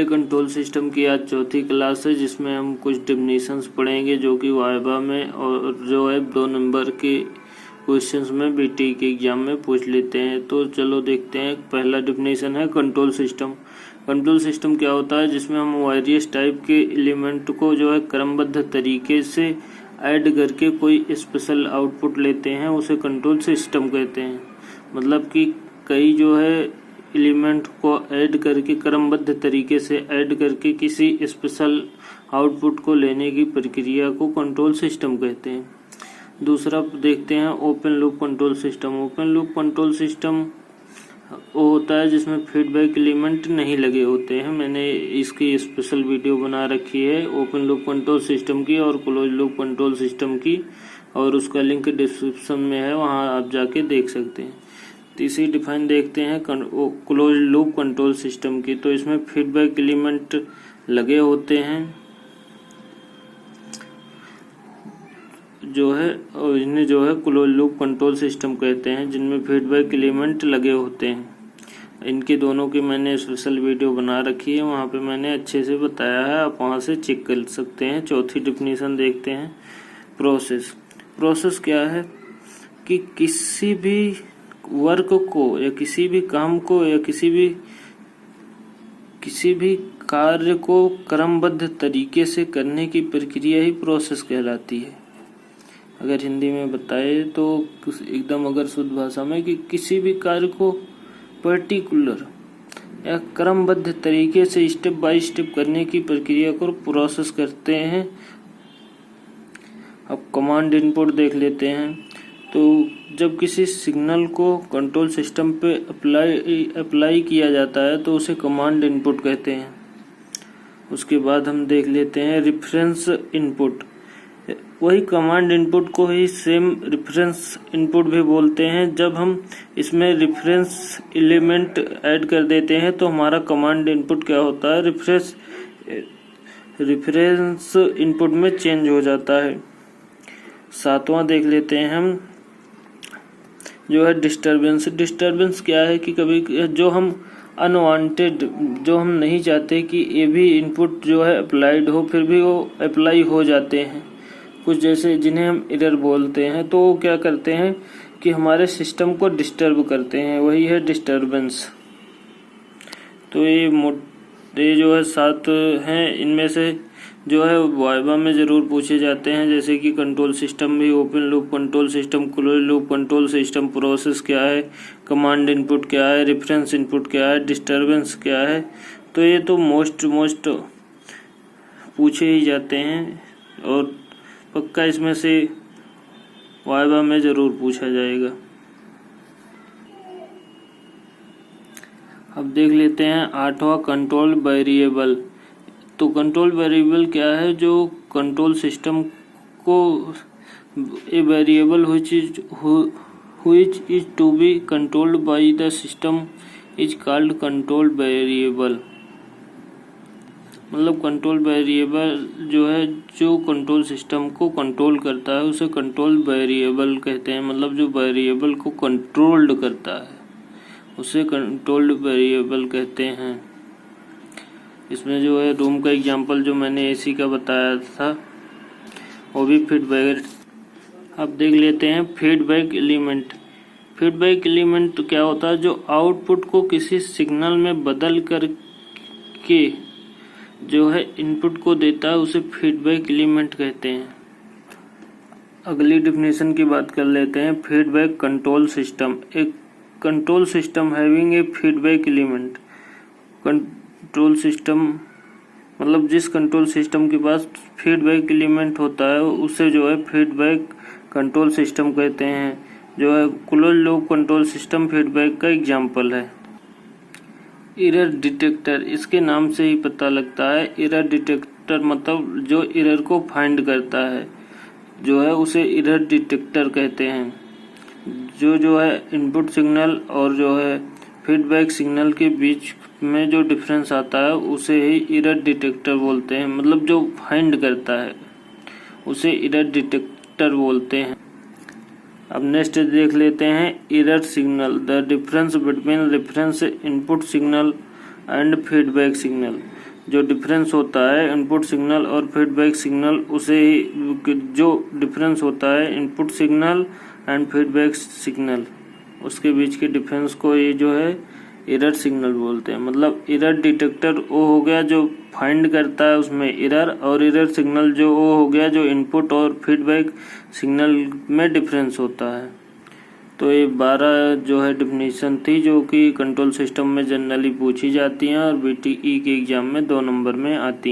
Control system की आज चौथी क्लास है, जिसमें हम कुछ डेफिनेशंस पढ़ेंगे जो कि वाइवा में और जो है 2 नंबर के क्वेश्चंस में बीटी के एग्जाम में पूछ लेते हैं। तो चलो देखते हैं। पहला डेफिनेशन है कंट्रोल सिस्टम। कंट्रोल सिस्टम क्या होता है? जिसमें हम वेरियस टाइप के एलिमेंट को जो है क्रमबद्ध तरीके से ऐड करके कोई स्पेशल आउटपुट लेते हैं, उसे कंट्रोल सिस्टम कहते हैं। मतलब कि कई जो है एलिमेंट को ऐड करके क्रमबद्ध तरीके से ऐड करके किसी स्पेशल आउटपुट को लेने की प्रक्रिया को कंट्रोल सिस्टम कहते हैं। दूसरा देखते हैं open loop control system. Open loop control system वो होता है जिसमें फीडबैक एलिमेंट नहीं लगे होते हैं। मैंने इसकी स्पेशल वीडियो बना रखी है ओपन लूप कंट्रोल सिस्टम की और क्लोज लूप कंट्रोल सिस्टम की, और उसका लिंक डिस्क्रिप्शन में है, वहां आप जाके देख सकते हैं। तीसरी डिफाइन देखते हैं क्लोज लूप कंट्रोल सिस्टम की। तो इसमें फीडबैक एलिमेंट लगे होते हैं जो है, और इन्हें जो है क्लोज लूप कंट्रोल सिस्टम कहते हैं, जिनमें फीडबैक एलिमेंट लगे होते हैं। इनके दोनों की मैंने स्पेशल वीडियो बना रखी है, वहाँ पे मैंने अच्छे से बताया है, आप वहाँ से चेक कर सकते हैं। चौथी डेफिनेशन देखते हैं प्रोसेस। प्रोसेस क्या है कि किसी भी वर्क को या किसी भी काम को या किसी भी कार्य को क्रमबद्ध तरीके से करने की प्रक्रिया ही प्रोसेस कहलाती है। अगर हिंदी में बताए तो एकदम अगर शुद्ध भाषा में कि किसी भी कार्य को पर्टिकुलर या क्रमबद्ध तरीके से स्टेप बाय स्टेप करने की प्रक्रिया को प्रोसेस कहते हैं। अब कमांड इनपुट देख लेते हैं। तो जब किसी सिग्नल को कंट्रोल सिस्टम पे अप्लाई किया जाता है तो उसे कमांड इनपुट कहते हैं। उसके बाद हम देख लेते हैं रेफरेंस इनपुट। वही कमांड इनपुट को ही सेम रेफरेंस इनपुट भी बोलते हैं। जब हम इसमें रेफरेंस एलिमेंट ऐड कर देते हैं तो हमारा कमांड इनपुट क्या होता है, रेफरेंस इनपुट में चेंज हो जाता है। सातवां देख लेते हैं हम जो है डिस्टरबेंस। डिस्टरबेंस क्या है कि कभी जो हम अनवांटेड, जो हम नहीं चाहते कि ये भी इनपुट जो है अप्लाइड हो, फिर भी वो अप्लाई हो जाते हैं कुछ, जैसे जिन्हें हम एरर बोलते हैं। तो वो क्या करते हैं कि हमारे सिस्टम को डिस्टर्ब करते हैं, वही है डिस्टरबेंस। तो ये जो है 7 हैं, इनमें से जो है वाइवा में ज़रूर पूछे जाते हैं, जैसे कि कंट्रोल सिस्टम भी, open loop control system, close loop control system, process क्या है, कमांड इनपुट क्या है, रेफरेंस इनपुट क्या है, डिस्टरबेंस क्या है। तो ये तो मोस्ट पूछे ही जाते हैं और पक्का इसमें से वाइवा में ज़रूर पूछा जाएगा। अब देख लेते हैं 8वां कंट्रोल वेरिएबल। तो कंट्रोल वेरिएबल क्या है? जो कंट्रोल सिस्टम को a variable which is to be controlled by the system is called control variable। मतलब कंट्रोल वेरिएबल जो है, जो कंट्रोल सिस्टम को कंट्रोल करता है उसे कंट्रोल वेरिएबल कहते हैं। मतलब जो वेरिएबल को कंट्रोल्ड करता है उसे कंट्रोल्ड वेरिएबल कहते हैं। इसमें जो है रूम का एग्जांपल जो मैंने एसी का बताया था वो भी फीडबैक। अब देख लेते हैं फीडबैक एलिमेंट। फीडबैक एलिमेंट तो क्या होता है? जो आउटपुट को किसी सिग्नल में बदल कर के जो है इनपुट को देता है उसे फीडबैक एलिमेंट कहते हैं। अगली डेफिनेशन की बात कर लेते हैं फीडबैक कंट्रोल सिस्टम। एक control system having a feedback element. Control system मतलब जिस कंट्रोल सिस्टम के पास फीडबैक एलिमेंट होता है उसे जो है फीडबैक कंट्रोल सिस्टम कहते हैं। जो है close loop control system feedback का एग्जांपल है। एरर डिटेक्टर, इसके नाम से ही पता लगता है। एरर डिटेक्टर मतलब जो एरर को फाइंड करता है जो है उसे एरर डिटेक्टर कहते हैं। जो है इनपुट सिग्नल और जो है फीडबैक सिग्नल के बीच में जो डिफरेंस आता है उसे ही एरर डिटेक्टर बोलते हैं। मतलब जो फाइंड करता है उसे एरर डिटेक्टर बोलते हैं। अब नेक्स्ट देख लेते हैं error signal. The difference between reference input signal and feedback signal. जो डिफरेंस होता है इनपुट सिग्नल और फीडबैक सिग्नल, उसे जो डिफरेंस होता है input signal and feedback signal, उसके बीच के डिफरेंस को ये जो है एरर सिग्नल बोलते हैं। मतलब एरर डिटेक्टर वो हो गया जो फाइंड करता है उसमें एरर, और एरर सिग्नल जो वो हो गया जो इनपुट और फीडबैक सिग्नल में डिफरेंस होता है। तो ये 12 जो है डिफिनीशन थी जो कि कंट्रोल सिस्टम में जनरली पूछी जाती हैं और बीटीई के एग्जाम में 2 नंबर में आती हैं।